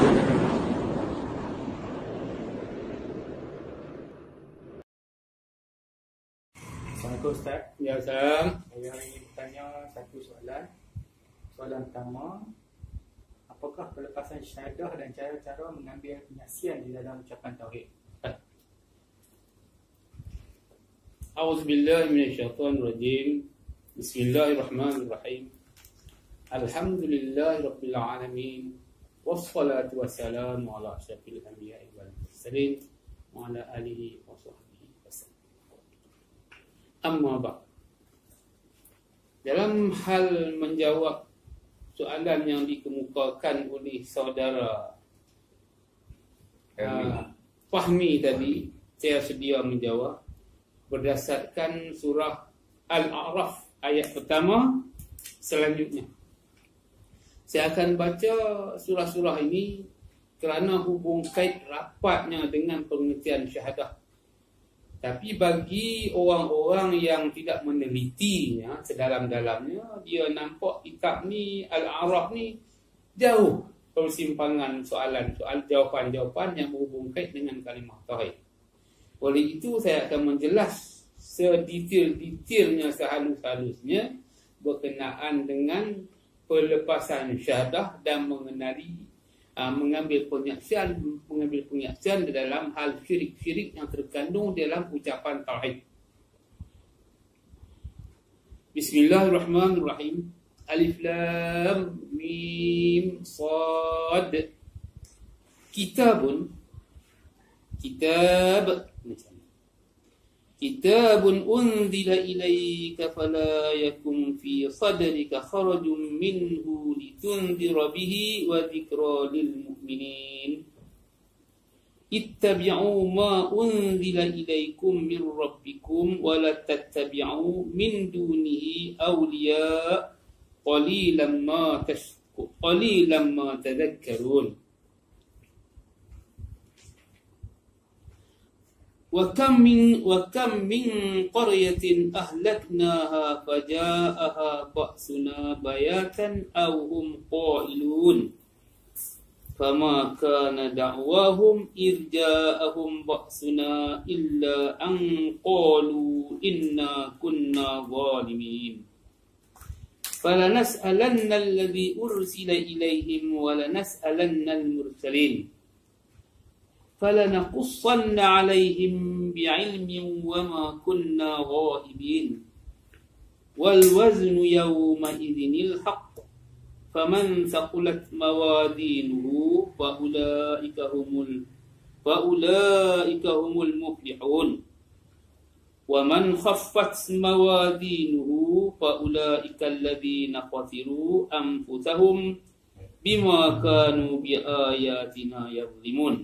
Assalamualaikum Ustaz. Ya, salam. Saya ingin bertanya satu soalan. Soalan pertama, apakah pelepasan syahadah dan cara-cara mengambil penyaksian di dalam ucapan tauhid? A'udzubillahi minasyaitonirrajim. Bismillahirrahmanirrahim. Alhamdulillahirabbil alamin. Wassalatu wassalamu ala asyrafil anbiya'i wal mursalin wa ala alihi wa sahbihi wasallam. Amma ba'd. Dalam hal menjawab soalan yang dikemukakan oleh saudara Fahmi tadi, saya sedia menjawab berdasarkan surah Al-A'raf ayat pertama. Selanjutnya saya akan baca surah-surah ini kerana hubung kait rapatnya dengan pengertian syahadah. Tapi bagi orang-orang yang tidak menelitinya sedalam-dalamnya, dia nampak kitab ni, Al-A'raf ni, jauh persimpangan soalan-soal jawapan-jawapan yang berhubung kait dengan kalimah tauhid. Oleh itu saya akan menjelas sedetail-detailnya, sehalus-halusnya berkenaan dengan pelepasan syahadah dan mengambil penyaksian di dalam hal syirik-syirik yang terkandung dalam ucapan tauhid. Bismillahirrahmanirrahim. Alif lam mim sad. Kitab unzila ilaika fala yakun fi sadrika kharajun minhu litunzira bihi wa dzikra lil mu'minin. Ittabi'u ma unzila ilaikum min rabbikum wa la tattabi'u min dunihi awliya qalilan ma tadhakkarun. وكم من قرية أهلكناها فجاءها بأسنا بياتا أو هم قائلون فما كان دعواهم إذ جاءهم بأسنا إلا أن قالوا إنا كنا ظالمين فلنسألن الذي أرسل إليهم ولنسألن المرسلين فلنقصن عليهم بعلم وما كنا غائبين والوزن يومئذ الحق فمن ثقلت موازينه فأولئك هم المفلحون ومن خفت موازينه فأولئك الذين خسروا أنفسهم بما كانوا بآياتنا يظلمون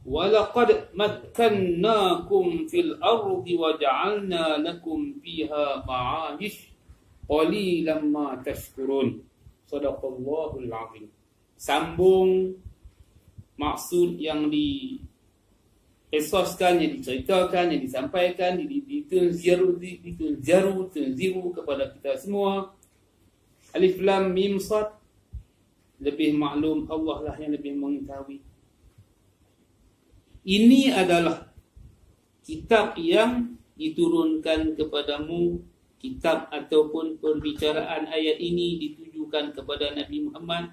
وَلَقَدْ مَكَّنَّاكُمْ فِي الْأَرْضِ وَجَعَلْنَا لَكُمْ فِيهَا مَعَايِشَ قَلِيلًا مَا تَشْكُرُونَ. Shadaqallahul azim. Sambung maksud yang diesoskan, yang diceritakan, yang disampaikan, ditunziru kepada kita semua. Alif lam mim sad, lebih maklum Allah lah yang lebih mengetahui. Ini adalah kitab yang diturunkan kepadamu, kitab ataupun perbicaraan ayat ini ditujukan kepada Nabi Muhammad.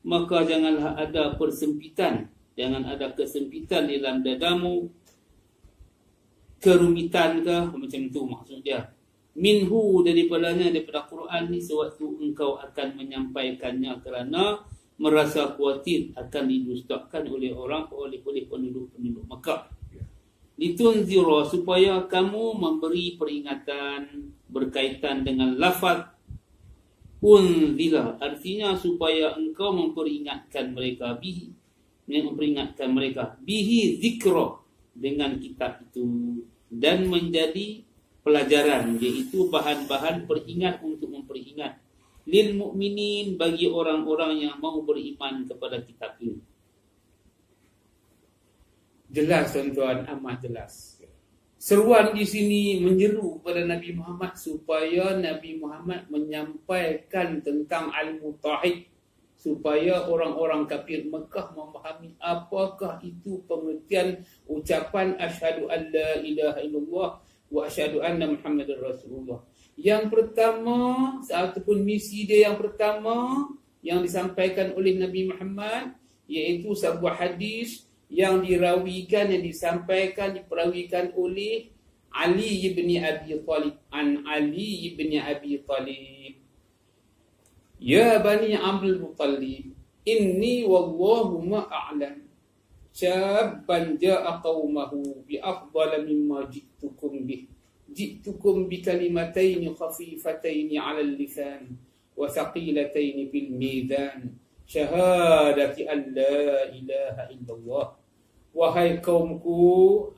Maka janganlah ada persempitan, jangan ada kesempitan di dalam dadamu, kerumitan ke, macam tu maksud dia. Minhu, daripada Quran ni, sewaktu engkau akan menyampaikannya kerana merasa khawatir akan didustakan oleh penduduk Makkah. Litunzira, supaya kamu memberi peringatan berkaitan dengan lafaz unzila, artinya supaya engkau memperingatkan mereka bihi zikra, dengan kitab itu, dan menjadi pelajaran, iaitu bahan-bahan peringat untuk memperingat lil mu'minin, bagi orang-orang yang mau beriman kepada kitab ini. Jelas tuan-tuan, amat jelas. Seruan di sini menyeru kepada Nabi Muhammad supaya Nabi Muhammad menyampaikan tentang ilmu tauhid supaya orang-orang kafir Mekah memahami apakah itu pengertian ucapan asyhadu an la ilaha illallah wa asyhadu anna Muhammadar Rasulullah. Yang pertama, ataupun misi dia yang pertama yang disampaikan oleh Nabi Muhammad, iaitu sebuah hadis yang dirawikan, yang disampaikan, diperawikan oleh Ali ibn Abi Talib. An Ali ibn Abi Talib. Ya Bani Abdul Muttalib, inni wallahu ma'a'lam. Syabban ja'a qawmahu bi afdala mimma ji'tukum bih. Ji'tukum bi kalimataini khafifataini 'ala al-lisan wa thaqilataini fil mizan. Syahadati an la ilaha illallah. Wahai kaumku,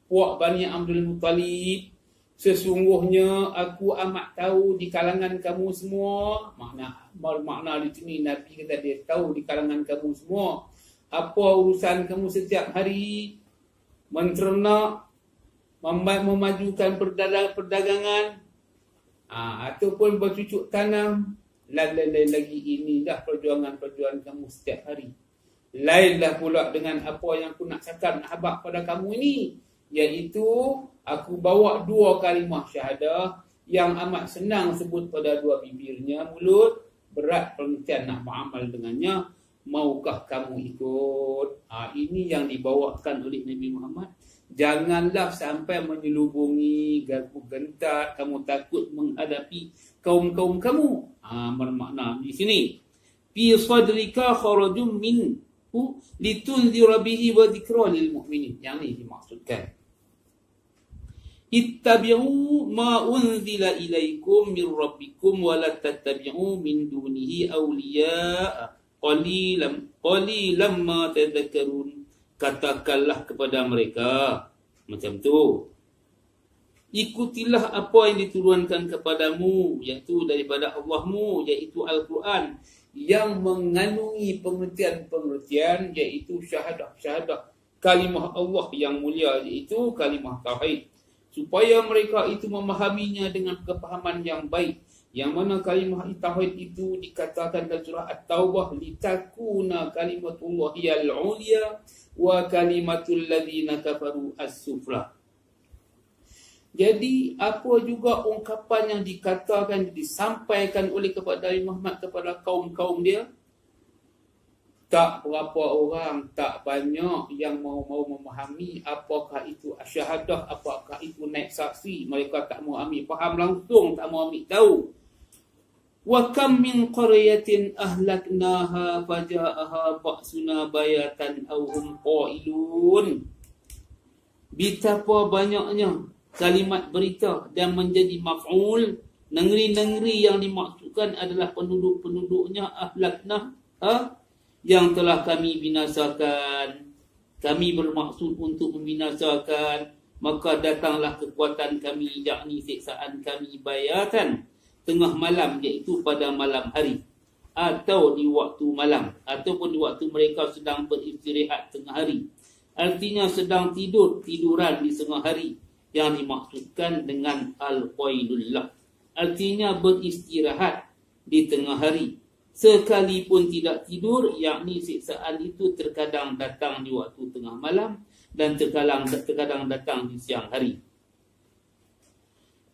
puak Bani Abdul Muttalib, sesungguhnya aku amat tahu di kalangan kamu semua. Makna di sini Nabi kata dia tahu di kalangan kamu semua apa urusan kamu setiap hari, menternak, memajukan perdagangan, ataupun bercucuk tanam. Lain lagi inilah perjuangan-perjuangan kamu setiap hari. Lainlah pula dengan apa yang aku nak cakap, nak habaq pada kamu ini, iaitu aku bawa 2 kalimah syahadah yang amat senang sebut pada 2 bibirnya, mulut, berat pengertian nak beramal dengannya. Maukah kamu ikut? Ini yang dibawakan oleh Nabi Muhammad. Janganlah sampai menyelubungi, kamu gentar, kamu takut menghadapi kaum-kaum kamu. Bermakna di sini, fi sadrika kharajum minhu litunzira bihi wa dzikra lil mu'minin. Yang ini dimaksudkan. Ittabi'u ma unzila ilaikum min rabbikum wa la tattabi'u min dunihi awliya'a qalilam ma tadhakkarun. Katakanlah kepada mereka macam tu, ikutilah apa yang diturunkan kepadamu, iaitu daripada Allahmu, iaitu Al-Quran, yang mengandungi pengertian-pengertian, iaitu syahadah kalimah Allah yang mulia, iaitu kalimah tauhid, supaya mereka itu memahaminya dengan kefahaman yang baik. Yang mana kalimah tauhid itu dikatakan dalam surah At-Taubah, litakuna kalimatullahi al-ulya wa kalimatul ladzina kafaru as-sufla. Jadi apa juga ungkapan yang dikatakan, disampaikan oleh kepada Nabi Muhammad kepada kaum-kaum dia, tak berapa orang, tak banyak yang mau memahami apakah itu syahadah, apakah itu naik saksi. Mereka tak mau ambil faham langsung, tak mau ambil tahu. Wa kam min qaryatin ahlaknaha faja'aha ba'suna bayatan aw hum qailun. Betapa banyaknya kalimat berita dan menjadi maf'ul. Negeri-negeri yang dimaksudkan adalah penduduk-penduduknya ahlaknah, yang telah kami binasakan. Kami bermaksud untuk membinasakan, maka datanglah kekuatan kami, yakni siksaan kami bayatan, tengah malam, iaitu pada malam hari, atau di waktu malam, ataupun di waktu mereka sedang beristirahat tengah hari. Artinya sedang tiduran di tengah hari, yang dimaksudkan dengan al-qailullah, artinya beristirahat di tengah hari. Sekalipun tidak tidur, yakni siksaan itu terkadang datang di waktu tengah malam dan terkadang datang di siang hari.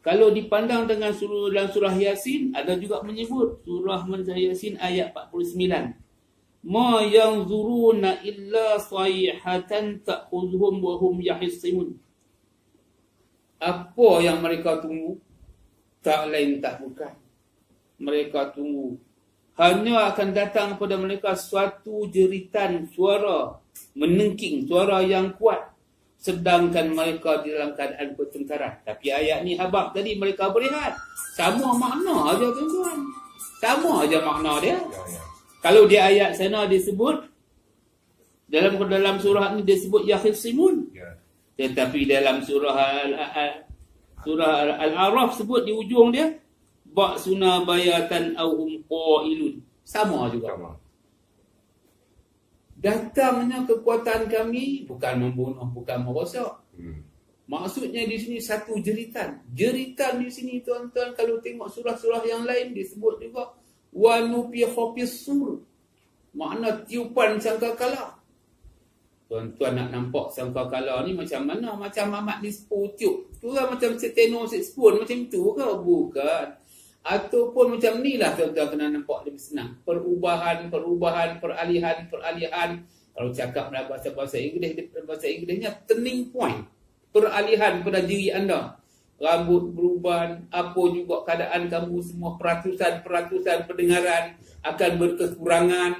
Kalau dipandang dengan dalam surah Yasin, ada juga menyebut surah Yasin ayat 49. Ma yanzuruna illa sayhatan ta'khudhuhum wa hum yahissimun. Apa yang mereka tunggu? Tak lain tak bukan, mereka tunggu hanya akan datang kepada mereka suatu jeritan suara menengking, suara yang kuat, sedangkan mereka di dalam keadaan bertengkaran. Tapi ayat ni habaq tadi mereka berehat. Sama makna aja tuan-tuan. Sama aja makna dia. Kalau di ayat sana disebut, dalam surah ni disebut yakhisimun. Tetapi dalam surah Al-A'raf sebut di ujung dia, ba'suna bayatan awhum qailun. Sama juga. Datangnya kekuatan kami bukan membunuh, bukan merosak. Maksudnya di sini satu jeritan. Jeritan di sini tuan-tuan, kalau tengok surah-surah yang lain disebut juga wa nufiha fis-sur. Makna tiupan sangkakala. Tuan-tuan nak nampak sangkakala ni macam mana? Macam Mamat Nispo tiup. Tu lah macam tenor saxophone macam tu ke? Bukan. Ataupun macam ni lah tuan-tuan kena nampak lebih senang. Perubahan, peralihan. Kalau cakap dalam bahasa Inggerisnya turning point. Peralihan pada diri anda. Rambut berubah, apa juga keadaan kamu, semua peratusan pendengaran akan berkekurangan.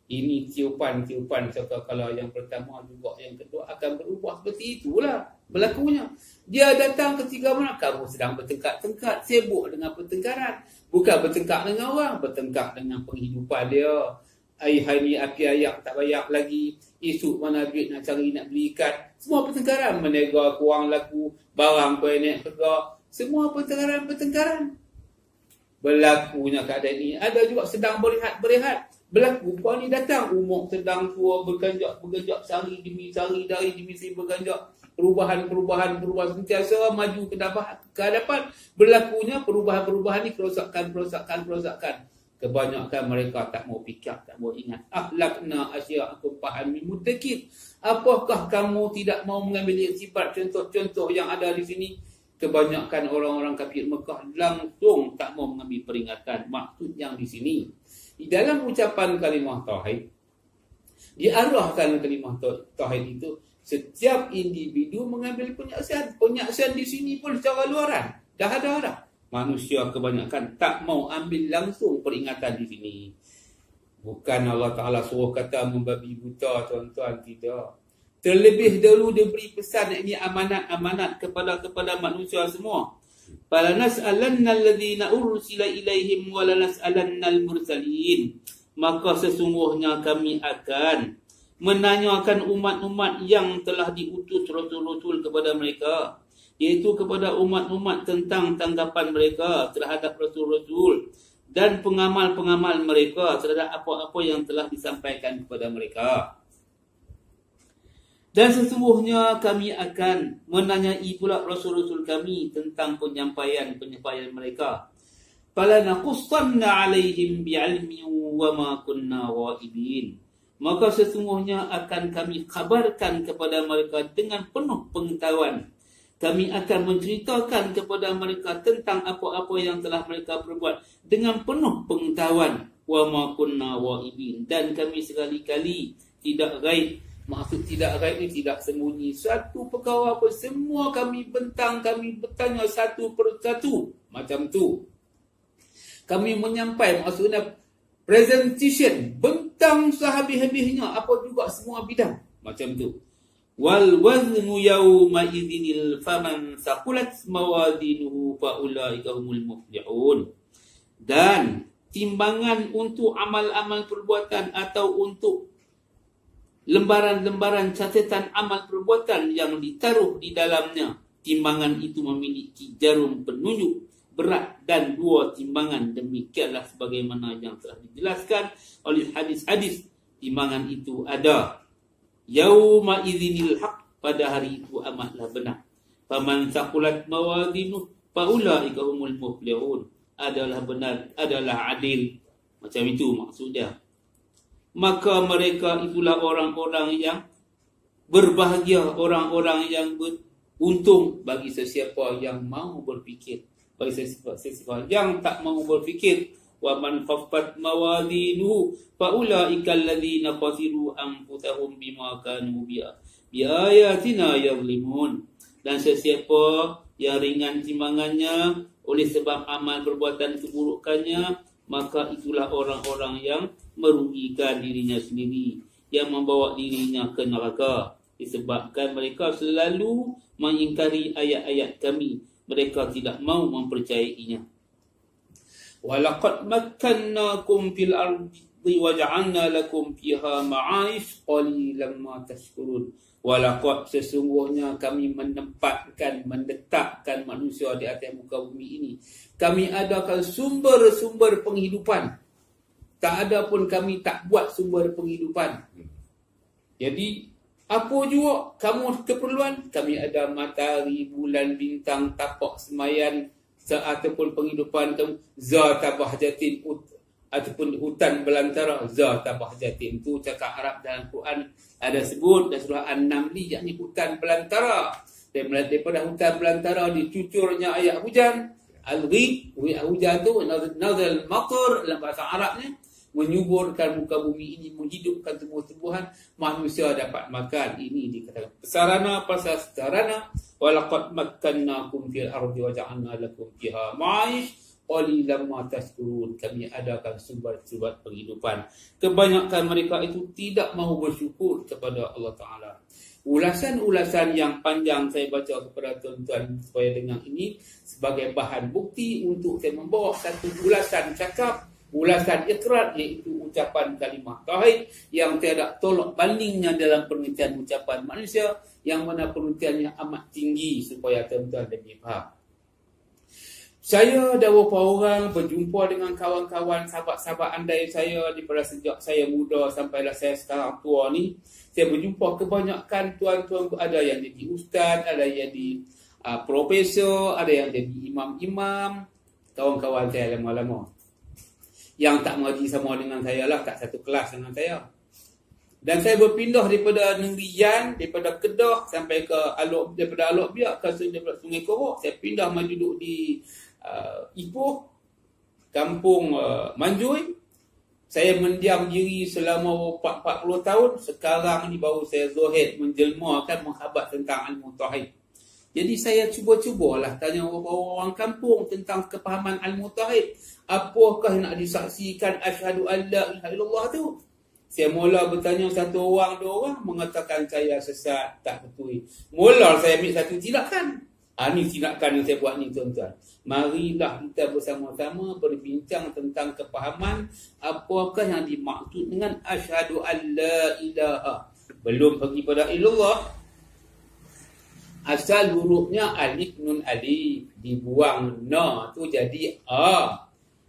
Ini tiupan kalau yang pertama juga yang kedua akan berubah seperti itulah berlakunya. Dia datang ketika mana kamu sedang bertengkar-tengkar, sibuk dengan pertengkaran. Bukan bertengkar dengan orang, bertengkar dengan penghidupan dia. Hari ni api ayak tak bayar lagi. Esok mana duit nak cari nak beli ikan. Semua pertengkaran, menega kurang laku, barang naik harga. Semua pertengkaran. Berlakunya keadaan ini. Ada juga sedang berehat. Berlaku puan ni datang, umur sedang tua, berganjak sehari demi sehari, dari demi sehari berganjak. Perubahan sentiasa maju ke hadapan. Berlakunya perubahan ni kerosakan. Kebanyakan mereka tak mau fikir, tak mau ingat. Akhlakna asya'akum fahami muddakir. Apakah kamu tidak mau mengambil iktibar contoh-contoh yang ada di sini? Kebanyakan orang-orang kafir Mekah langsung tak mau mengambil peringatan. Maksud yang di sini, di dalam ucapan kalimah tauhid, diarahkan kalimah tauhid itu, setiap individu mengambil penyaksian. Penyaksian di sini pun secara luaran. Dah ada. Manusia kebanyakan tak mau ambil langsung peringatan di sini. Bukan Allah Ta'ala suruh kata membabi buta, tuan-tuan, tidak. Terlebih dahulu dia beri pesan ini amanat kepada manusia semua. Fala nas'alanna alladhina ursila ilaihim wa la nas'alanna al-mursalin. Maka sesungguhnya kami akan menanyakan umat-umat yang telah diutus rasul-rasul kepada mereka, iaitu kepada umat-umat tentang tanggapan mereka terhadap rasul-rasul dan pengamal-pengamal mereka terhadap apa-apa yang telah disampaikan kepada mereka. Dan sesungguhnya kami akan menanyai pula rasul-rasul kami tentang penyampaian mereka. Fala naqussanna 'alaihim bi'ilmin wa ma kunna ghaibin. Maka sesungguhnya akan kami kabarkan kepada mereka dengan penuh pengetahuan. Kami akan menceritakan kepada mereka tentang apa-apa yang telah mereka perbuat dengan penuh pengetahuan. Wa ma kunna ghaibin. Dan kami sekali-kali tidak gaib. Maksud tidak gaib ni tidak sembunyi. Satu perkara apa, semua kami bentang, kami bertanya satu persatu. Macam tu. Kami menyampaikan, maksudnya presentation, bentang sehabis-habisnya, apa juga semua bidang. Macam tu. Wal waznu yawma idzinil faman saqulat mawazinuhu fa ulaika humul muflihun. Dan timbangan untuk amal-amal perbuatan atau untuk lembaran-lembaran catatan amal perbuatan yang ditaruh di dalamnya, timbangan itu memiliki jarum penunjuk berat dan 2 timbangan. Demikianlah sebagaimana yang telah dijelaskan oleh hadis-hadis. Timbangan itu ada. Yauma idzinil haq, pada hari itu amatlah benar. Faman saqulat mawazinuh fa ulaika humul muflihun. Adalah benar, adalah adil. Macam itu maksudnya. Maka mereka itulah orang-orang yang berbahagia, orang-orang yang beruntung bagi sesiapa yang mau berfikir. Bagi sesiapa yang tak mau berfikir, wa man khaffat mawazinuhu fa ulaika alladzina khasiru anfusahum bima kanu bi ayatina yazlimun. Dan sesiapa yang ringan timbangannya oleh sebab amal perbuatan keburukannya, maka itulah orang-orang yang merugikan dirinya sendiri, yang membawa dirinya ke neraka, disebabkan mereka selalu mengingkari ayat-ayat kami. Mereka tidak mau mempercayainya. Walaqad makkannakum fil ardi wa ja'alna lakum fiha ma'aish qalilan ma tashkurun. Walaqad, sesungguhnya kami menetapkan manusia di atas muka bumi ini. Kami adakan sumber-sumber penghidupan. Tak ada pun kami tak buat sumber penghidupan. Jadi apa juga kamu keperluan, kami ada matahari, bulan, bintang, tapak semayan ataupun penghidupan kamu. Zata bahjatin ataupun hutan belantara. Za bahjatin tu cakap Arab dalam Quran ada sebut dalam surah An-Naml, yakni hutan belantara. Daripada hutan belantara dicucurnya ayat hujan. Al-Ghib, hujan tu nazal matar dalam bahasa Arabnya, menyuburkan muka bumi ini, menghidupkan tumbuh-tumbuhan, manusia dapat makan. Ini dikatakan sarana pasal sarana. Walaqad makkannakum fil ardi wa ja'alna lakum fiha ma'ish qalilan ma tashkurun. Kami adakan sumber-sumber penghidupan. Kebanyakan mereka itu tidak mahu bersyukur kepada Allah Ta'ala. Ulasan-ulasan yang panjang saya baca kepada tuan-tuan supaya dengar ini sebagai bahan bukti untuk saya membawa satu ulasan cakap, ulasan ikrar, iaitu ucapan kalimah tauhid yang tiada tolak bandingnya dalam pengertian ucapan manusia, yang mana pengertiannya amat tinggi supaya tuan-tuan lebih faham. Saya dah beberapa orang berjumpa dengan kawan-kawan, sahabat-sahabat andai saya daripada sejak saya muda sampailah saya sekarang tua ni. Saya berjumpa kebanyakan tuan-tuan, ada yang jadi ustaz, ada yang jadi profesor, ada yang jadi imam-imam, kawan-kawan saya lama-lama. Yang tak mengaji sama dengan saya lah, tak satu kelas dengan saya. Dan saya berpindah daripada negeri Yan, daripada Kedah sampai ke daripada Alok Biak ke Sungai Korok. Saya pindah duduk di Ipoh, kampung Manjui. Saya mendiam diri selama 40 tahun. Sekarang ni baru saya zuhid, menjelmakan, menghabat tentang ilmu tauhid. Jadi saya cuba-cubalah tanya orang kampung tentang kepahaman ilmu tauhid. Apakah nak disaksikan asyhadu an la ilaha illallah tu? Saya mula bertanya satu orang, dua orang, mengatakan saya sesat, tak betul. Mula saya ambil satu tindakan. Ini tindakan yang saya buat ni tuan-tuan. Marilah kita bersama-sama berbincang tentang kepahaman apakah yang dimaksud dengan asyhadu an la ilaha. Belum pergi pada illallah. Asal hurufnya alif nun alif, dibuang na tu jadi a.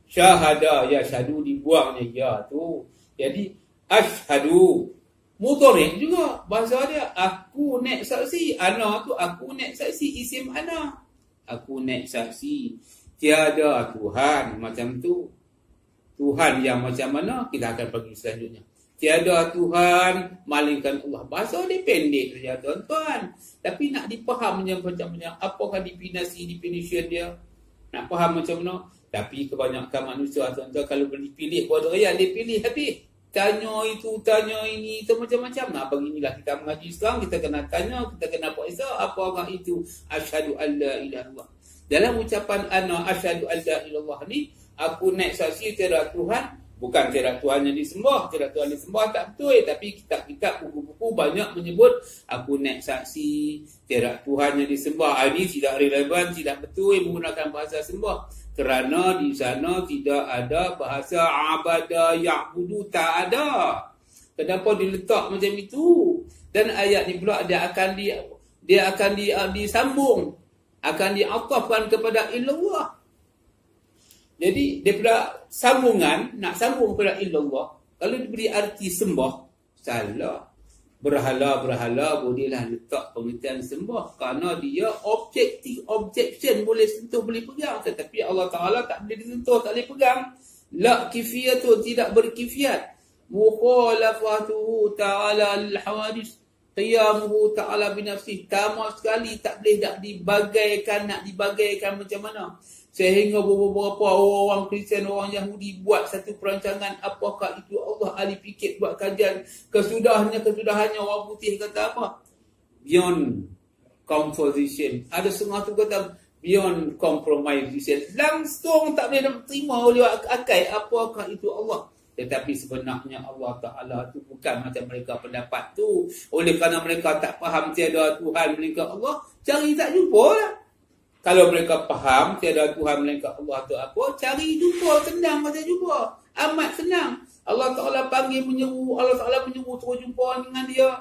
Syahada ya syahadu, dibuangnya ya tu jadi asyhadu. Mudhari' juga bahasa dia. Aku naik saksi. Ana tu aku naik saksi, isim ana. Aku naik saksi. Tiada Tuhan macam tu. Tuhan yang macam mana kita akan pergi selanjutnya. Tiada Tuhan malingkan Allah. Bahasa dia pendek saja tuan-tuan. Tapi nak dipaham macam-macam. Apakah definition dia. Nak faham macam mana. Tapi kebanyakan manusia tuan-tuan kalau dipilih buat rakyat, dia pilih habis. Tanya itu, tanya ini, itu macam-macam. Nah, beginilah kita mengaji sekarang, kita kena tanya, kita kena puasa, apakah itu asyhadu an la ilaha illallah. Dalam ucapan ana asyhadu an la ilaha illallah ni, aku naik saksi tiada Tuhan, bukan tiada Tuhan yang disembah, tiada Tuhan disembah tak betul, tapi kitab-kitab buku-buku banyak menyebut aku naik saksi tiada Tuhan yang disembah. Ini tidak relevan, tidak betul menggunakan bahasa sembah. Kerana di sana tidak ada bahasa abada ya'budu, tak ada. Kenapa diletak macam itu? Dan ayat ni pula dia akan disambung, akan diatafkan kepada illallah. Jadi daripada sambungan, nak sambung kepada illallah, kalau diberi arti sembah, salah. Berhala-berhala bolehlah letak pengertian sembah kerana dia objection boleh sentuh, boleh pegang, tetapi Allah Ta'ala tak boleh disentuh, tak boleh pegang. La kifiyatu, tidak berkifiat. Mukhalafatuhu ta'ala al-hawadis, qiyamuhu ta'ala binafsih, sama sekali tak boleh nak dibagaikan macam mana. Sehingga beberapa orang Kristian, orang Yahudi buat satu perancangan apakah itu Allah, ahli fikir buat kajian. Kesudahannya orang putih kata apa? Beyond composition. Ada setengah tu kata beyond compromisation. Langsung tak boleh terima oleh akal apakah itu Allah. Tetapi sebenarnya Allah Ta'ala tu bukan macam mereka pendapat tu. Oleh kerana mereka tak faham tiada Tuhan melainkan Allah, cari tak jumpa lah. Kalau mereka faham tiada Tuhan melainkan Allah tu apa, cari jumpa, senang macam jumpa. Amat senang. Allah Ta'ala menyeru, Allah Ta'ala menyeru terus jumpa dengan dia.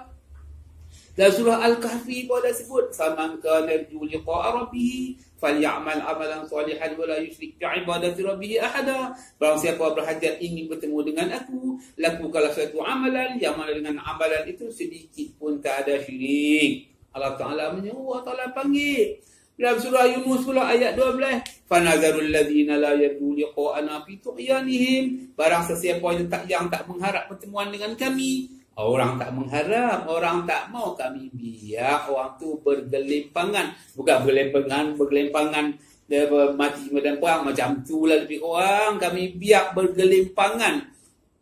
Dalam surah Al-Kahfi pun ada sebut, faman kana yarju liqa'a rabbih falyamal amalan salihan wa la yusyrik bi'ibadati rabbih ahada. Barang siapa berhajat ingin bertemu dengan aku, lakukanlah suatu amalan yang mana dengan amalan itu sedikit pun tak ada syirik. Allah Ta'ala menyeru, Allah Ta'ala panggil. Dalam surah Yunus pula ayat 12, Fanazarul ladzina la yarju liqa'ana fi tughyanihim. Barang sesiapa yang tak mengharap pertemuan dengan kami, orang tak mengharap, orang tak mau, kami biar orang tu bergelimpangan. Bukan bergelimpangan dia mati medan perang macam tu lah lebih kurang. Kami biar bergelimpangan,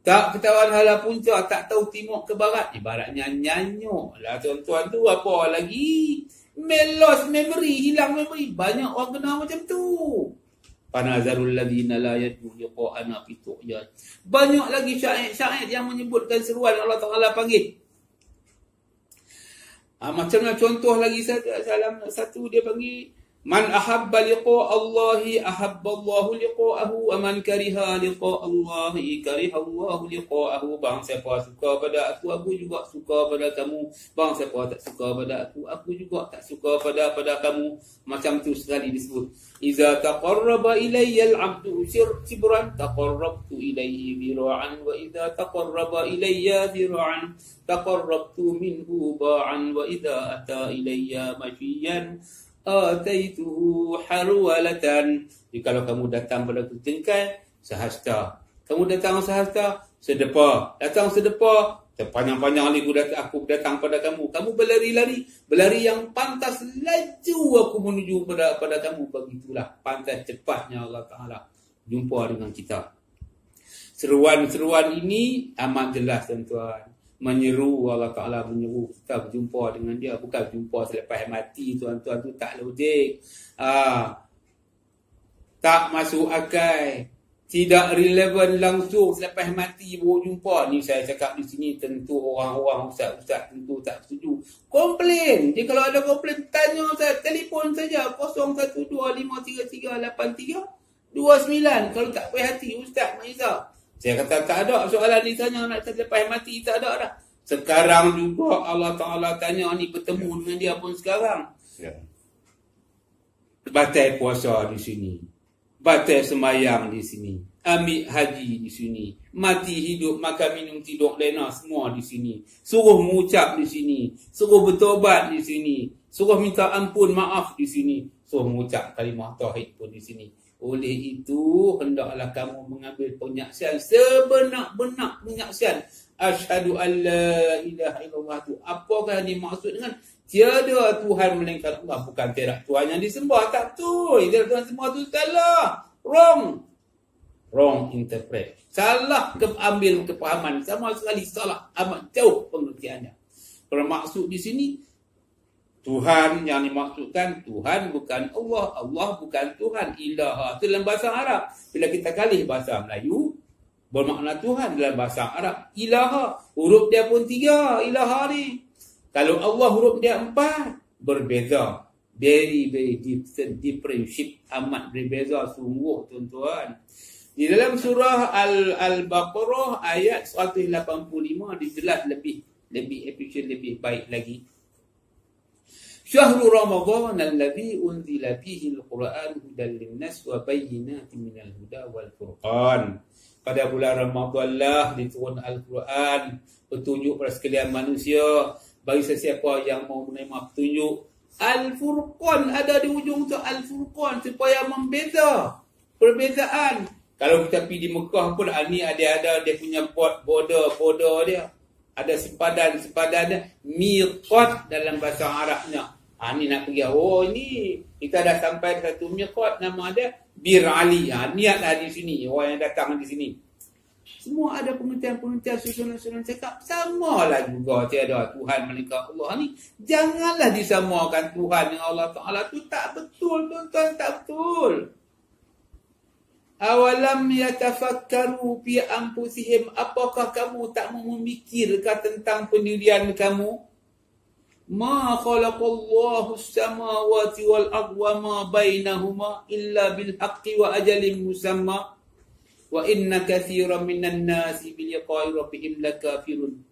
tak ketahuan hala punca, tak tahu timur ke barat. Ibaratnya nyanyuk lah tuan-tuan tu. Apa lagi? Lost memory, hilang memory. Banyak orang kena macam tu. Fanazarul ladzina la yarju liqa'ana fi tughyan. Banyak lagi syair-syair yang menyebutkan seruan Allah Ta'ala panggil. Macam mana contoh lagi satu dia panggil, man ahabba liqa' Allahi ahabba Allahu liqa'ahu wa man kariha liqa' Allahi kariha Allahu liqa'ahu. Bang siapa suka pada aku juga suka pada kamu. Bang siapa tak suka pada aku juga tak suka pada kamu. Macam tu sekali disebut. Iza taqarraba ilayya al-'abdu shibran taqarrabtu ilayhi zira'an wa idza taqarraba ilayya zira'an taqarrabtu minhu ba'an wa idza ata ilayya mashiyan ataituhu harwalatan. Jadi kalau kamu datang pada aku tengkai, sehasta. Kamu datang sehasta, sedepa. Datang sedepa, terpanjang-panjang aku datang pada kamu. Kamu berlari yang pantas, laju aku menuju pada kamu. Begitulah pantas cepatnya Allah Ta'ala jumpa dengan kita. Seruan-seruan ini amat jelas tuan-tuan. Menyeru, Allah Ta'ala menyeru kita berjumpa dengan dia. Bukan jumpa selepas mati tuan-tuan, tu tak logik. Tak masuk akal, tidak relevan langsung selepas mati baru jumpa. Ni saya cakap di sini tentu orang-orang ustaz-ustaz tentu tak setuju. Komplain. Dia kalau ada komplain, tanya saya, telefon saja 0125338329. Kalau tak puas hati Ustaz Maizah, saya kata tak ada soalan ni tanya nak selepas mati, tak ada dah. Sekarang juga Allah Ta'ala tanya ni, bertemu dengan dia pun sekarang. Batal puasa di sini, batal semayang di sini, ambil haji di sini, mati hidup, makan minum tidur lena semua di sini. Suruh mengucap di sini, suruh bertobat di sini, suruh minta ampun maaf di sini, suruh mengucap kalimah tauhid pun di sini. Oleh itu, hendaklah kamu mengambil penyaksian, sebenar-benar penyaksian. Asyhadu an la ilaha illallah tu. Apakah dimaksud dengan tiada Tuhan melainkan Allah? Bukan tiada Tuhan yang disembah, tak betul. Tiada Tuhan semua tu salah. Wrong interpret. Salah ambil kepahaman. Sama sekali salah. Amat jauh pengertiannya. Bermaksud di sini, Tuhan yang dimaksudkan, Tuhan bukan Allah, Allah bukan Tuhan. Ilaha itu dalam bahasa Arab. Bila kita kalih bahasa Melayu, bermakna Tuhan. Dalam bahasa Arab, ilaha, huruf dia pun 3, ilaha ni. Kalau Allah huruf dia 4, berbeza. Very different shape, amat berbeza sungguh tuan-tuan. Di dalam surah Al-Baqarah ayat 185 dijelas lebih efisien, lebih baik lagi. Syahrul Ramadan alladzi unzila fihi al-Qur'an hudan lin-nas wa bayyinatin minal huda wal furqan. Pada bulan Ramadan lah diturun Al-Quran, petunjuk pada sekalian manusia. Bagi sesiapa yang mau menerima petunjuk, Al-Furqan ada di ujung tu, Al-Furqan, supaya membeza perbezaan. Kalau kita pergi di Mekah pun, ni ada dia punya border dia. Ada sempadan dia, miqat dalam bahasa Arabnya. Ni nak pergi, ni kita dah sampai satu miqat, nama dia Bir Ali. Niatlah di sini, orang yang datang di sini. Semua ada pengertian-pengertian, susunan-susunan cakap. Samalah juga tiada Tuhan melainkan Allah ni. Janganlah disamakan Tuhan dengan Allah Ta'ala. Tu tak betul tuan-tuan, tak betul. Awalam yatafakkaru fi anfusihim. Apakah kamu tak memikirkan tentang pendirian kamu? Ma khalaqallahu as-samawati wal arda wa ma bainahuma illa bil haqqi wa ajalin musamma wa inna katsiran minan nasi bi liqa'i rabbihim lakafirun.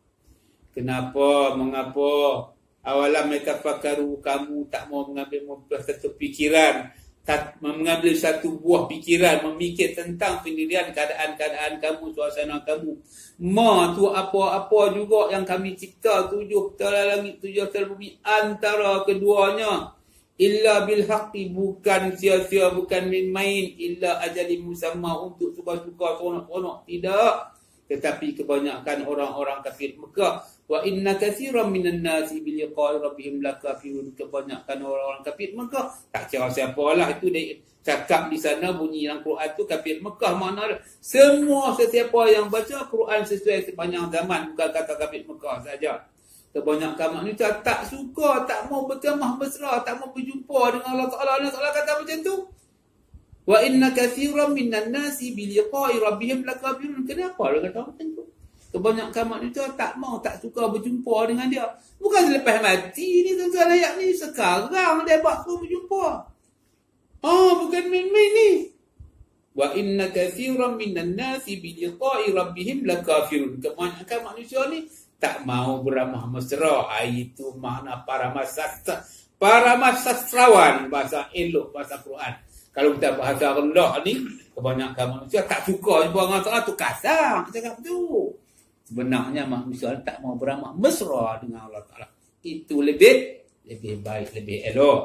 Mengapa awalam yatafakkaru, kamu tak mau mengambil satu pikiran, tak mengambil satu buah pikiran, memikir tentang pendirian keadaan kamu, suasana kamu. Ma tu apa-apa juga yang kami cipta, 7 tala langit, 7 tala bumi, antara keduanya. illa bil haqqi, bukan sia-sia, bukan main-main, illa ajalin musamma, untuk suka-suka, seronok-seronok, tidak. Tetapi kebanyakan orang-orang kafir Mekah, wa inna katsiran minan nasi bi liqa'i rabbihim lakafirun, kebanyakan orang-orang kafir Mekah, tak kira siapalah itu dia cakap di sana, bunyi dalam Quran tu kafir Mekah, makna semua sesiapa yang baca Quran sesuai sepanjang zaman, bukan kata kafir Mekah saja. Kebanyakan manusia tak suka, tak mau berkemah mesra, tak mau berjumpa dengan Allah Ta'ala. Allah Ta'ala kata macam tu. Wa inna katsiran minan nasi bi liqa'i rabbihim lakafirun. Kenapa dia kata macam tu? Kebanyakan manusia tak mau, tak suka berjumpa dengan dia. Bukan selepas mati ni tuan-tuan ayat ni, sekarang dia buat pun berjumpa. Bukan main-main ni. Wa inna katsiran minan nasi bi liqa'i rabbihim lakafirun. Kebanyakan manusia ni tak mau beramah mesra. Itu makna para sastrawan, bahasa elok, bahasa Quran. Kalau kita bahasa rendah ni, kebanyakan manusia tak suka jumpa dengan Allah tu, kasar cakap tu. Sebenarnya manusia tak mau beramah mesra dengan Allah Ta'ala. Itu lebih baik, lebih elok.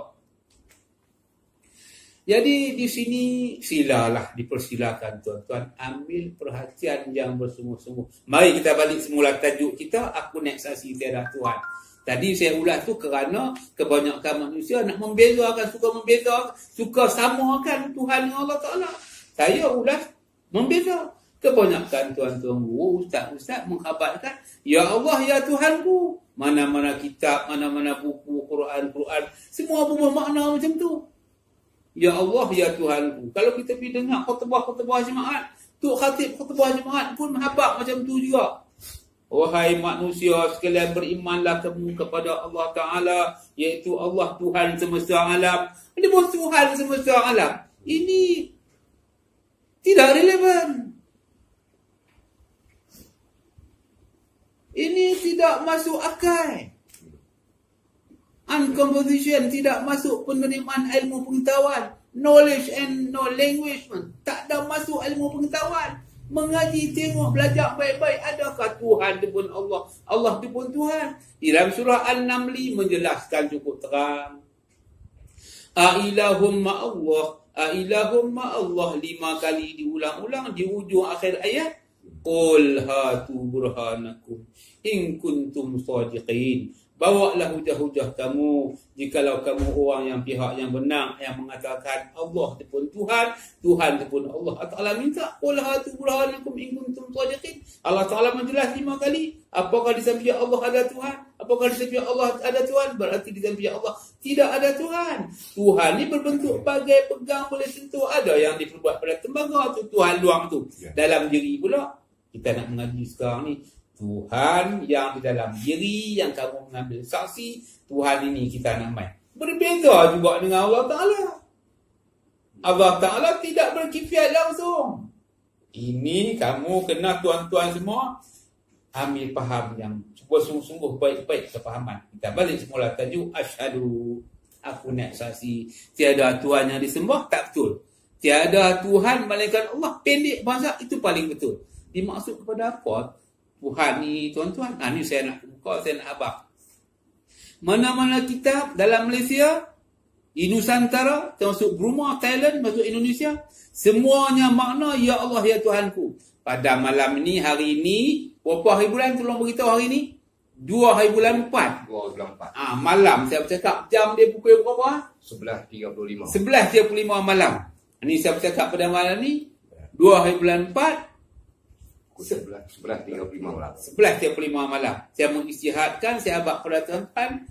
Jadi di sini silalah, dipersilakan tuan-tuan ambil perhatian yang bersungguh-sungguh. Mari kita balik semula tajuk kita, aku nak saksi tiada Tuhan. Tadi saya ulas tu kerana kebanyakan manusia nak membezakan, suka samakan Tuhan dengan Allah Ta'ala. Saya ulas membeza. Kebanyakan tuan-tuan guru, ustaz-ustaz mengkhabarkan, ya Allah, ya Tuhanku. Mana-mana kitab, mana-mana buku, Quran, semua berubah makna macam tu. Ya Allah, ya Tuhanku. Kalau kita pergi dengar khutbah jemaat, tu khatib khutbah jemaat pun menghabaq macam tu juga. Wahai manusia sekalian, berimanlah kamu kepada Allah Ta'ala, iaitu Allah Tuhan semesta alam. Ini bos Tuhan semesta alam. Ini tidak relevan. Ini tidak masuk akal. Uncomposition, tidak masuk penerimaan ilmu pengetahuan. Knowledge and no language, tak ada masuk ilmu pengetahuan. Mengaji, tengok, belajar baik-baik. Adakah Tuhan itu pun Allah? Allah itu pun Tuhan. Di dalam surah An-Namli menjelaskan cukup terang. A'ilahum ma'allah. A'ilahum ma'allah, 5 kali diulang-ulang di ujung akhir ayat. Qul hatu burhanakum in kuntum shadiqin. Bawalah hujah-hujah kamu jikalau kamu orang yang pihak yang benar, yang mengatakan Allah itu pun Tuhan, Tuhan itu pun Allah. Allah Ta'ala minta qul hatu burhanakum in kuntum shadiqin. Allah Ta'ala menjelas 5 kali. Apakah di samping Allah ada Tuhan? Apakah di samping Allah ada Tuhan? Berarti di samping Allah tidak ada Tuhan. Tuhan ni berbentuk bagai pegang, boleh sentuh. Ada yang diperbuat pada tembaga tu, Tuhan luang tu. Dalam diri pula kita nak mengaji sekarang ni, Tuhan yang di dalam diri, yang kamu mengambil saksi, Tuhan ini kita nak main. Berbeza juga dengan Allah Ta'ala. Allah Ta'ala tidak berkifiat langsung. Ini kamu kena tuan-tuan semua ambil faham yang sungguh-sungguh baik-baik kefahaman. Kita balik semula tajuk asyhadu, aku nak saksi tiada Tuhan yang disembah, tak betul. Tiada Tuhan malaikat Allah, pendek bahasa, itu paling betul. Dimaksud kepada apa Tuhan ni tuan-tuan? Ni saya nak buka, saya nak abang. Mana-mana kitab dalam Malaysia, di Nusantara, termasuk Burma, Thailand, masuk Indonesia, semuanya makna ya Allah, ya Tuhanku. Pada malam ni, hari ni, berapa hari bulan? Tolong beritahu hari ni. 2 hari bulan 4. 2 bulan 4. Malam saya bercakap, jam dia pukul berapa? 11.35. 11.35 malam. Ini saya bercakap pada malam ni 2 hari bulan 4, 11.35 malam. 11.35 malam. Saya mengisytiharkan, saya abad pada tuan-tuan,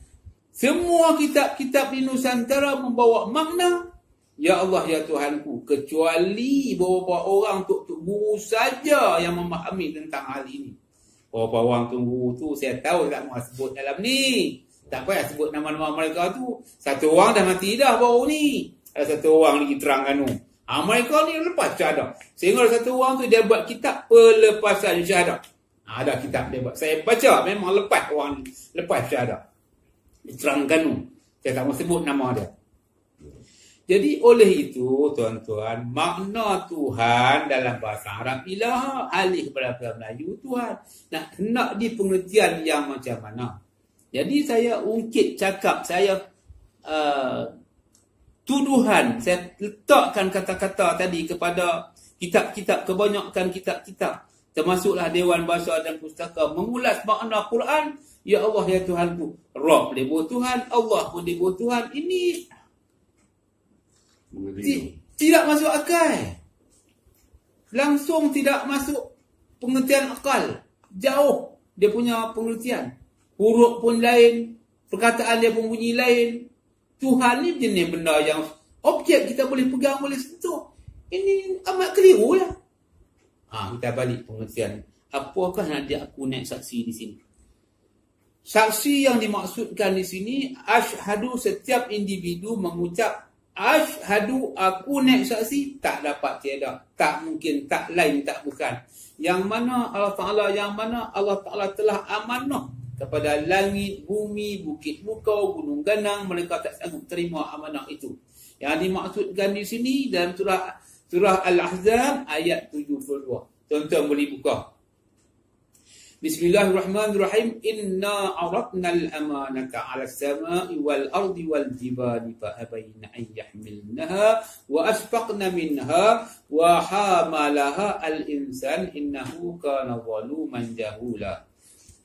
semua kitab-kitab di Nusantara membawa makna ya Allah, ya Tuhanku, kecuali beberapa orang tok guru saja yang memahami tentang hal ini. Beberapa orang tok guru tu saya tahu tak mahu sebut dalam ni. Tak payah sebut nama-nama mereka tu. Satu orang dah mati dah baru ni. Ada satu orang lagi terangkan tu. Mereka ni lepas syahadah. Sehingga satu orang tu dia buat kitab pelepasan syahadah. Ada kitab dia buat. Saya baca, memang lepas orang ni. Lepas syahadah. Diterangkan tu. Saya tak mahu sebut nama dia. Jadi oleh itu tuan-tuan, makna Tuhan dalam bahasa Arab ilah, alih kepada bahasa Melayu Tuhan. Nak hendak di pengertian yang macam mana. Jadi saya ungkit cakap saya tuduhan. Saya letakkan kata-kata tadi kepada kitab-kitab, kebanyakan kitab-kitab, termasuklah Dewan Bahasa dan Pustaka, mengulas makna Quran. Ya Allah, ya Tuhanku. Rabb dia buat Tuhan, Allah pun dia buat Tuhan. Ini tidak masuk akal. Langsung tidak masuk pengertian akal. Jauh dia punya pengertian. Huruf pun lain, perkataan dia pun bunyi lain. Tuhan ni jenis benda yang objek kita boleh pegang, boleh sentuh. Ini amat keliru lah. Kita balik pengertian. Apakah nak dia aku naik saksi di sini? Saksi yang dimaksudkan di sini, asyhadu, setiap individu mengucap asyhadu, aku naik saksi, tak dapat tiada, tak mungkin, tak lain, tak bukan. Yang mana Allah Ta'ala telah amanah kepada langit, bumi, bukit bukau, gunung ganang, mereka tak sanggup terima amanah itu. Yang dimaksudkan di sini dalam surah Al-Ahzab ayat 72. Tuan-tuan boleh buka. Bismillahirrahmanirrahim. Inna aradna al-amanata 'ala as-sama'i wal ardi wal jibali fa abayna an yahmilnaha wa ashfaqna minha wa hamalaha al-insan innahu kana zaluman jahula.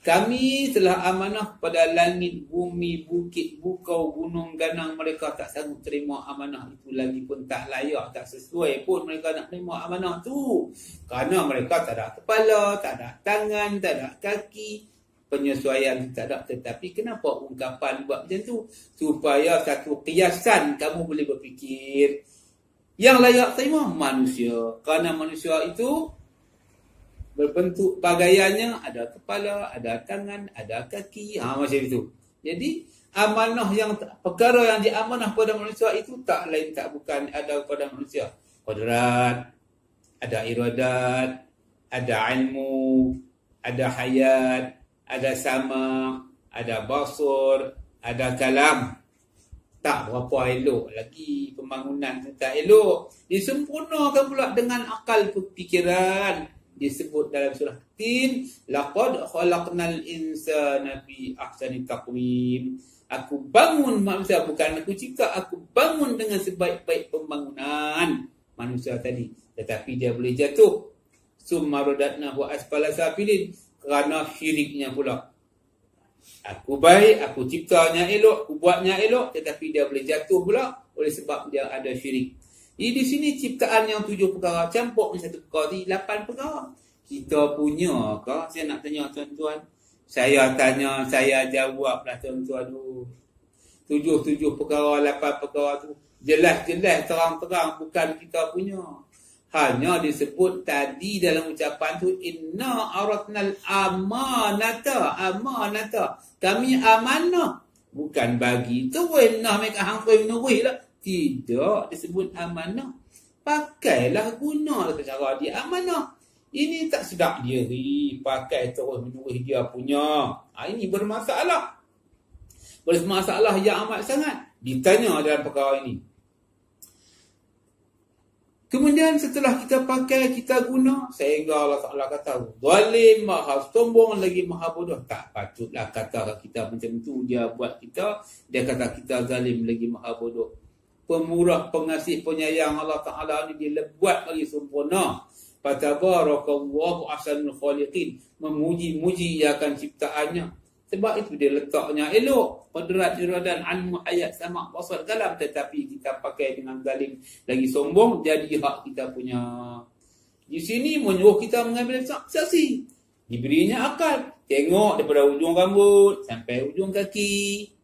Kami telah amanah pada langit, bumi, bukit, bukau, gunung ganang. Mereka tak sanggup terima amanah itu, lagi pun tak layak, tak sesuai pun mereka nak terima amanah tu. Kerana mereka tak ada kepala, tak ada tangan, tak ada kaki. Penyesuaian tak ada. Tetapi kenapa ungkapan buat macam tu? Supaya satu kiasan kamu boleh berfikir yang layak terima manusia. Kerana manusia itu berbentuk bagaiannya, ada kepala, ada tangan, ada kaki, macam itu. Jadi amanah perkara yang diamanah pada manusia itu tak lain tak bukan ada pada manusia. Qudrat, ada iradat, ada ilmu, ada hayat, ada sama, ada basur, ada kalam. Tak berapa elok lagi pembangunan tu, tak elok. Disempurnakan pula dengan akal fikiran. Disebut dalam surah Tin, laqad khalaqnal insana fi ahsani taqwim. Aku bangun manusia, bukan aku cipta, aku bangun dengan sebaik-baik pembangunan manusia tadi. Tetapi dia boleh jatuh. Summa radatnahu asfala safilin, kerana syiriknya pula. Aku baik, aku ciptanya elok, aku buatnya elok, tetapi dia boleh jatuh pula oleh sebab dia ada syirik. Di sini ciptaan yang 7 perkara, campur dengan 1 perkara, 8 perkara. Kita punya ke? Saya nak tanya tuan-tuan. Saya tanya, saya jawablah tuan-tuan. 7 perkara, 8 perkara tu jelas-jelas terang-terang bukan kita punya. Hanya disebut tadi dalam ucapan tu, inna aradnal amanata. Kami amanah. Bukan bagi tu nah mereka hangkoi menurih lah. Tidak disebut amanah. Pakailah, gunalah cara dia amanah. Ini tak sedap dia pakai terus menulis dia punya. Ini bermasalah. Bermasalah yang amat sangat. Ditanya dalam perkara ini. Kemudian setelah kita pakai, kita guna, sehingga Allah Ta'ala kata, zalim, maha sombong, lagi maha bodoh. Tak patutlah kata kita macam tu. Dia buat kita, dia kata kita zalim, lagi maha bodoh. Pemurah, pengasih, penyayang Allah Ta'ala ni dia buat lagi sempurna. Fatabarakallahu ahsanul khaliqin. Memuji-muji akan ciptaannya. Sebab itu dia letaknya elok. Qudrat, iradan, ilmu, hayat, sama, basar, kalam. Tetapi kita pakai dengan zalim, lagi sombong, jadi hak kita punya. Di sini menyuruh kita mengambil saksi. Diberinya akal. Tengok daripada ujung rambut sampai ujung kaki.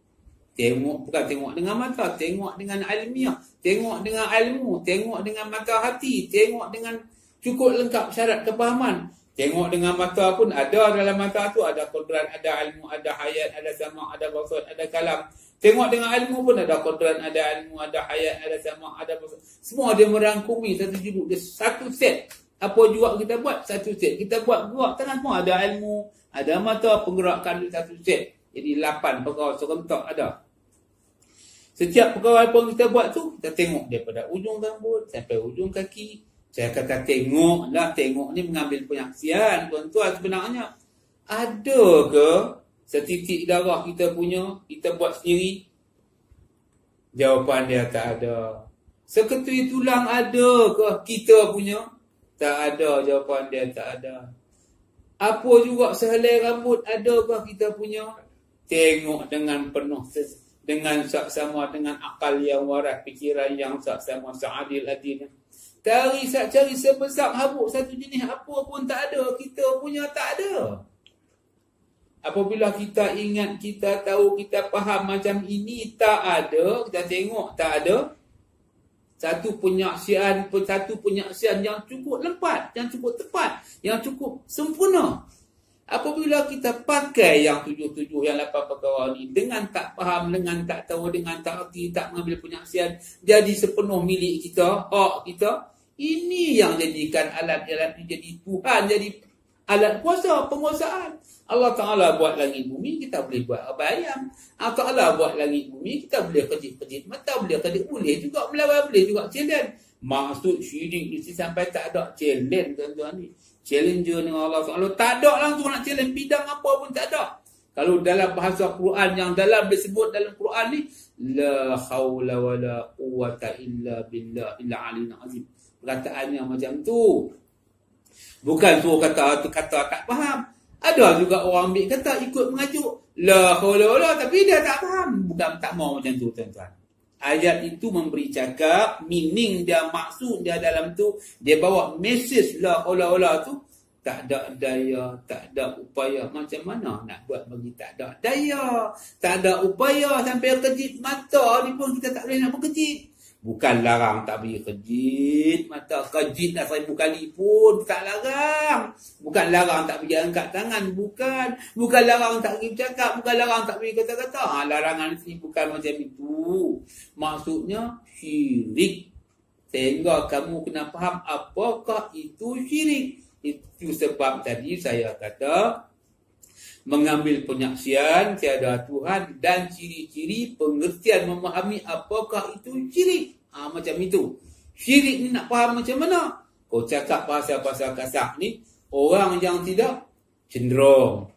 Tengok, bukan tengok dengan mata, tengok dengan ilmiah, tengok dengan ilmu, tengok dengan mata hati, tengok dengan cukup lengkap syarat kepahaman. Tengok dengan mata pun ada dalam mata tu, ada qudrat, ada ilmu, ada hayat, ada sama, ada basar, ada kalam. Tengok dengan ilmu pun ada qudrat, ada ilmu, ada hayat, ada sama, ada basar. Semua dia merangkumi satu judul, dia satu set. Apa juga kita buat? Satu set. Kita buat gerak tangan pun ada ilmu, ada mata, penggerakan dia satu set. Jadi 8 perkara serentak ada. Setiap perkara apa kita buat tu, kita tengok daripada ujung rambut sampai ujung kaki. Saya kata tengoklah, tengok ni mengambil penyaksian. Tuan-tuan, sebenarnya ada ke setitik darah kita punya, kita buat sendiri? Jawapan dia tak ada. Seketui tulang ada ke kita punya? Tak ada. Jawapan dia tak ada. Apa juga sehelai rambut ada ke kita punya? Tengok dengan penuh, dengan saksama, dengan akal yang waras, fikiran yang saksama, seadil-adilnya. Cari sebesar habuk satu jenis apa pun tak ada. Kita punya tak ada. Apabila kita ingat, kita tahu, kita faham macam ini tak ada, kita tengok tak ada. Satu penyaksian yang cukup lepat, yang cukup tepat, yang cukup sempurna. Apabila kita pakai yang 7, yang 8 perkara ni dengan tak faham, dengan tak tahu, dengan tak erti, tak mengambil penyaksian, jadi sepenuh milik kita, hak kita, ini yang jadikan alat-alat ni jadi Tuhan, jadi alat kuasa, penguasaan. Allah Ta'ala buat langit bumi, kita boleh buat bayam. Allah Ta'ala buat langit bumi, kita boleh kejit-kejit mata, boleh juga melawan, boleh juga challenge. Maksud syirik ni sampai tak ada challenge tuan-tuan ni. Challenger dengan Allah Ta'ala tak ada langsung nak challenge, bidang apa pun tak ada. Kalau dalam bahasa Quran yang dalam disebut dalam Quran ni, la hawla wa la quwwata illa billah illa aliyyin azim. Perkataannya macam tu. Bukan suruh kata tak faham. Ada juga orang ambil kata ikut mengajuk la haula wala, tapi dia tak faham. Bukan tak mau macam tu tuan-tuan. Ayat itu memberi cakap, meaning dia, maksud dia dalam tu, dia bawa message la haula wala tu, tak ada daya, tak ada upaya. Macam mana nak buat bagi tak ada daya, tak ada upaya sampai kejit mata ni pun kita tak boleh nak berkejit. Bukan larang tak boleh kejit mata, kejit dah 1000 kali pun tak larang. Bukan larang tak boleh angkat tangan, bukan larang tak boleh bercakap, bukan larang tak boleh kata-kata. Larangan ni bukan macam itu. Maksudnya syirik. Sehingga kamu kena faham apakah itu syirik. Itu sebab tadi saya kata mengambil penyaksian tiada Tuhan dan ciri-ciri pengertian memahami apakah itu syirik. Macam itu. Syirik ni nak faham macam mana? Kau cakap bahasa-bahasa kasar ni, orang yang tidak cenderung,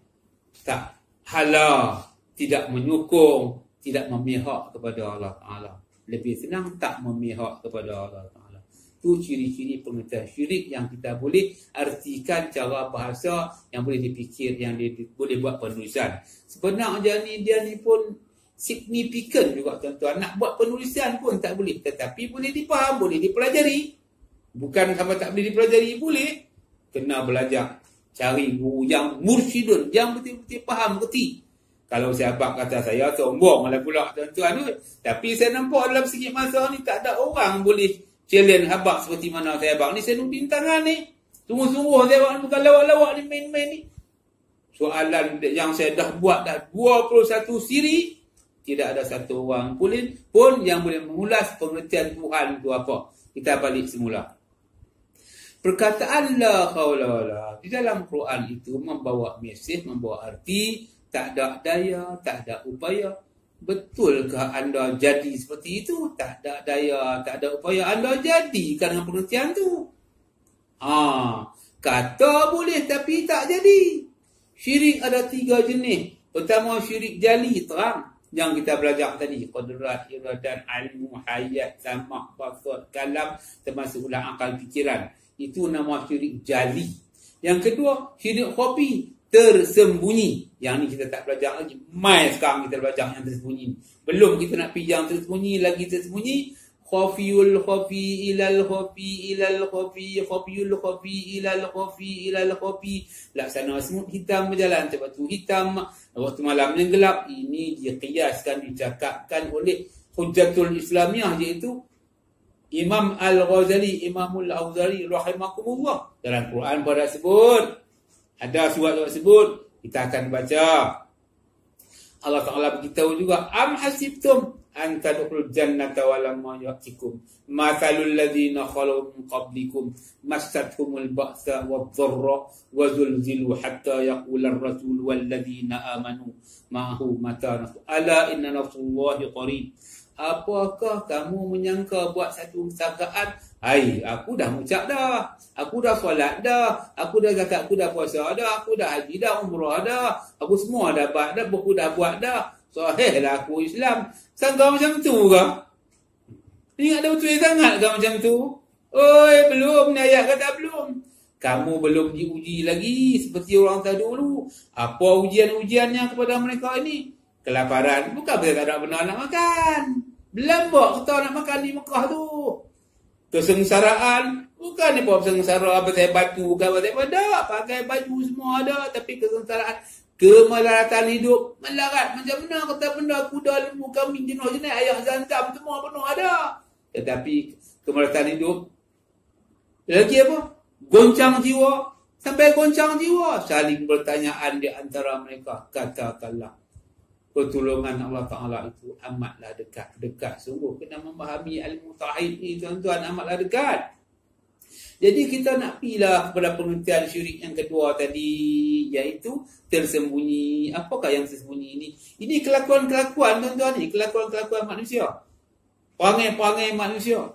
tak halau, tidak menyokong, tidak memihak kepada Allah Ta'ala. Lebih senang tak memihak kepada Allah Ta'ala. Itu ciri-ciri pengertian syirik yang kita boleh artikan cara bahasa yang boleh dipikir, yang boleh buat penulisan. Sebenarnya dia ni pun signifikan juga tuan-tuan. Nak buat penulisan pun tak boleh, tetapi boleh dipaham, boleh dipelajari. Bukan kalau tak boleh dipelajari, boleh. Kena belajar, cari guru yang mursyidun, yang betul-betul faham, kerti. Kalau sahabat kata saya sombong lah pula tuan-tuan. Tapi saya nampak dalam sikit masa ni tak ada orang boleh challenge habak seperti mana saya abang ni. Saya nudin tangan ni. Sungguh-sungguh saya abang ni, bukan lawak-lawak ni, main-main ni. Soalan yang saya dah buat dah 21 siri, tidak ada satu orang pun yang boleh mengulas pengertian Tuhan itu apa. Kita balik semula. Perkataan la haula wala di dalam Quran itu membawa mesej, membawa arti, tak ada daya, tak ada upaya. Betulkah anda jadi seperti itu? Tak ada daya, tak ada upaya, anda jadi kerana pengertian tu. Kata boleh tapi tak jadi. Syirik ada 3 jenis. Pertama syirik jali, terang, yang kita belajar tadi. Qudrat, iradan, ilmu, hayat, samak, basar, kalam, termasuklah akal fikiran. Itu nama syirik jali. Yang kedua syirik khafi, tersembunyi. Yang ni kita tak belajar lagi. Mai sekarang kita belajar yang tersembunyi. Belum kita nak pergi yang tersembunyi, lagi tersembunyi. Khafiyul khafi ilal khafi ilal khafi, khafiyul khafi ilal khafi ilal khafi. Laksana semut hitam berjalan, sebab tu hitam waktu malam yang gelap. Ini dikiaskan, dicakapkan oleh Hujjatul Islamiyah, iaitu Imam Al-Ghazali, Imamul Auzari rahimakumullah. Dalam Quran pada sebut, ada surat yang sebut, kita akan baca. Allah Ta'ala beritahu juga, am hasibtum an tadkhulul jannata wa lamma ya'tikum mathalul ladzina khalu min qablikum massathumul ba'sa wadh-dharra wa zulzilu hatta yaqula ar-rasul wal ladzina amanu ma'ahu mata nasr ala inna nasrullahi qarib. Apakah kamu menyangka buat satu sangkaan, hai, aku dah mengucap dah, aku dah solat dah, aku dah zakat, aku dah puasa dah, aku dah haji dah, umrah dah, aku semua dah buat dah, aku dah buat dah. Sahih lah aku Islam. Sangka macam tu ke? Ingat ada betul sangat ke macam tu? Oi, belum. Ni ayat kata belum. Kamu belum diuji lagi seperti orang terdahulu. Apa ujian-ujiannya kepada mereka ini? Kelaparan. Bukan berarti tak ada benar nak makan. Belambak kita nak makan di Mekah tu. Kesengsaraan. Bukan ni apa sengsara pasal batu. Bukan pasal apa. Pakai baju semua ada. Tapi kesengsaraan. Kemelaratan hidup. Melarat. Macam mana kata benda kuda, lembu, kambing, jenuh-jenis, ayah, zantam. Semua penuh ada. Tetapi kemelaratan hidup. Lagi apa? Goncang jiwa. Sampai goncang jiwa. Saling bertanyaan di antara mereka. Katakanlah. Pertolongan Allah Ta'ala itu amatlah dekat. Dekat sungguh. Kena memahami ilmu tauhid ni tuan-tuan. Amatlah dekat. Jadi kita nak pilah kepada pengertian syirik yang kedua tadi. Iaitu tersembunyi. Apakah yang tersembunyi ini? Ini kelakuan-kelakuan tuan-tuan ni. Kelakuan-kelakuan manusia. Perangai-perangai manusia.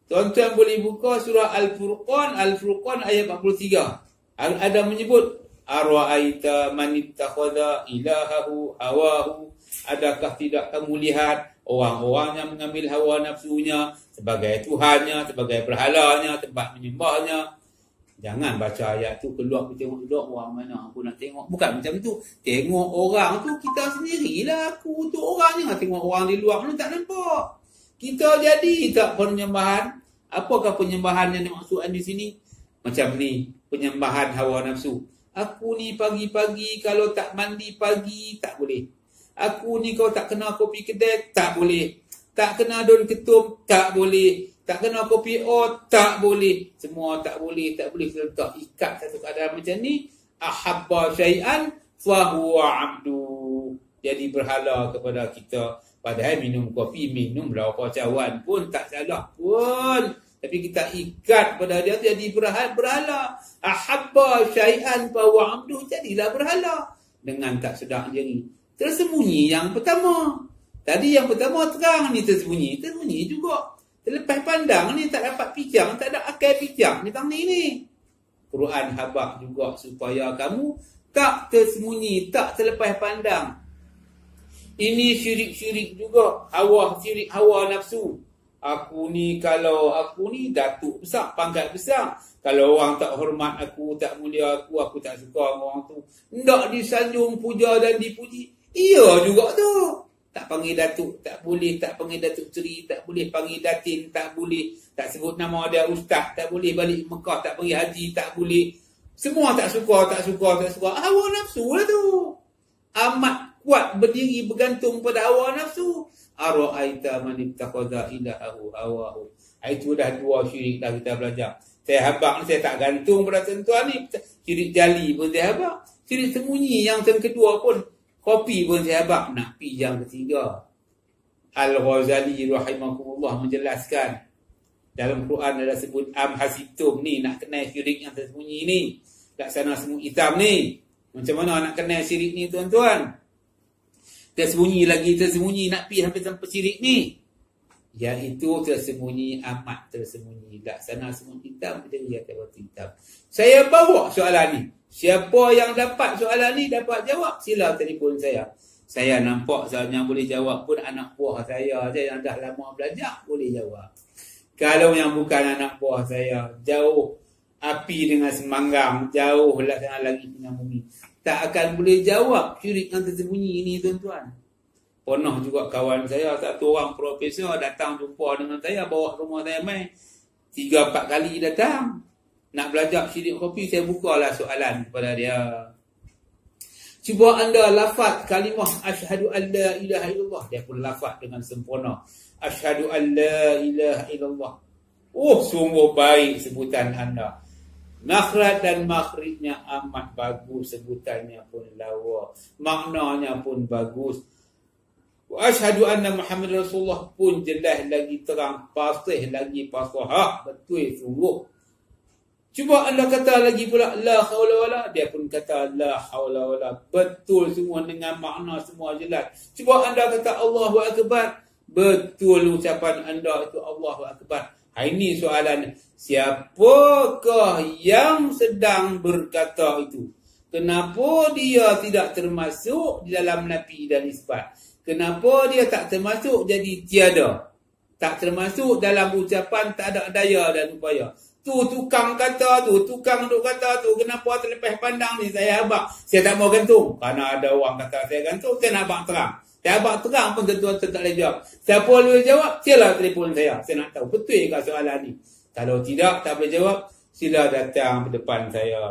Tuan-tuan boleh buka surah Al-Furqan. Al-Furqan ayat 43. Ada menyebut. Arwa'aita manittakhadha ilahahu hawahu. Adakah tidak kamu lihat orang-orang yang mengambil hawa nafsunya sebagai Tuhannya, sebagai berhalanya, tempat menyembahnya. Jangan baca ayat tu keluar kita tengok duduk orang mana aku nak tengok. Bukan macam tu. Tengok orang tu kita sendirilah. Aku tu orangnya. Tengok orang di luar mana tak nampak. Kita jadi tak penyembahan. Apakah penyembahan yang dimaksudkan di sini? Macam ni. Penyembahan hawa nafsu. Aku ni pagi-pagi kalau tak mandi pagi tak boleh. Aku ni kalau tak kena kopi kedai tak boleh. Tak kena daun ketum tak boleh. Tak kena kopi oat tak boleh. Semua tak boleh. Tak boleh letak ikat satu keadaan macam ni. Ahabba syai'an fahuwa abdu. Jadi berhala kepada kita. Padahal minum kopi, minum berapa cawan pun tak salah pun. Tapi kita ikat pada dia jadi berhala. Ahabba syai'an fahuwa abdu. Jadilah berhala. Dengan tak sedar diri. Tersembunyi yang pertama. Tadi yang pertama terang ni tersembunyi. Tersembunyi juga. Terlepas pandang ni tak dapat pijang. Tak ada akal pijang ni tang ni. Quran habaq juga supaya kamu tak tersembunyi. Tak terlepas pandang. Ini syirik-syirik juga. Syirik hawa nafsu. Aku ni kalau aku ni datuk besar, pangkat besar. Kalau orang tak hormat aku, tak mulia aku tak suka orang tu. Hendak disanjung, puja dan dipuji. Iya juga tu. Tak panggil datuk, tak boleh. Tak panggil datuk seri, tak boleh. Panggil datin, tak boleh. Tak sebut nama dia ustaz, tak boleh. Balik Mekah, tak panggil haji, tak boleh. Semua tak suka. Hawa nafsu lah tu. Amat kuat berdiri bergantung pada hawa nafsu. Ara'aita man ittakhadha ilahahu hawahu. Itu dah dua syirik dah kita belajar. Saya habaq ni saya tak gantung pada tentuan ni. Syirik jali pun saya habaq. Syirik sembunyi yang kedua pun. Kopi pun saya habaq. Nak pi yang ketiga. Al-Ghazali rahimahullah menjelaskan. Dalam Quran ada sebut am hasibtum ni. Nak kenal syirik yang tersembunyi ni. Laksana semut hitam ni. Macam mana nak kenal syirik ni tuan-tuan? Tersembunyi nak pergi sampai syirik ni. Iaitu tersembunyi, amat tersembunyi. Laksana semut hitam, kita lihat batu hitam. Saya bawa soalan ni. Siapa yang dapat soalan ni dapat jawab, sila telefon saya. Saya nampak soalnya boleh jawab pun anak buah saya yang dah lama belajar boleh jawab. Kalau yang bukan anak buah saya, jauh api dengan semanggang, jauh sana lagi dengan bumi. Tak akan boleh jawab syirik yang tersembunyi ini tuan-tuan. Pernah juga kawan saya, satu orang profesor datang jumpa dengan saya, bawa rumah saya main. 3-4 kali datang. Nak belajar syirik kopi, saya bukalah soalan kepada dia. Cuba anda lafaz kalimah asyhadu an la ilaha illallah. Dia pun lafaz dengan sempurna. Asyhadu an la ilaha illallah. Oh, sungguh baik sebutan anda. Makhraj dan makhrijnya amat bagus, sebutannya pun lawa, maknanya pun bagus. Wa asyhadu anna Muhammad Rasulullah pun jelas lagi terang, fasih lagi fasahah, betul sungguh. Cuba anda kata lagi pula la haula wala, dia pun kata la haula wala, betul semua dengan makna semua jelas. Cuba anda kata Allahu akbar, betul ucapan anda itu Allahu akbar. Ini soalan, siapakah yang sedang berkata itu? Kenapa dia tidak termasuk di dalam nafi dan isbat? Kenapa dia tak termasuk jadi tiada? Tak termasuk dalam ucapan tak ada daya dan upaya. Tu tukang kata tu, tukang duk kata tu, kenapa terlepas pandang ni saya abang? Saya tak mau gantung. Kerana ada orang kata saya gantung, saya nak abang terang. Saya abang terang pun tentu tak boleh jawab. Siapa boleh jawab? Silalah telefon saya. Saya nak tahu betul ke soalan ni. Kalau tidak, tak boleh jawab, sila datang ke depan saya.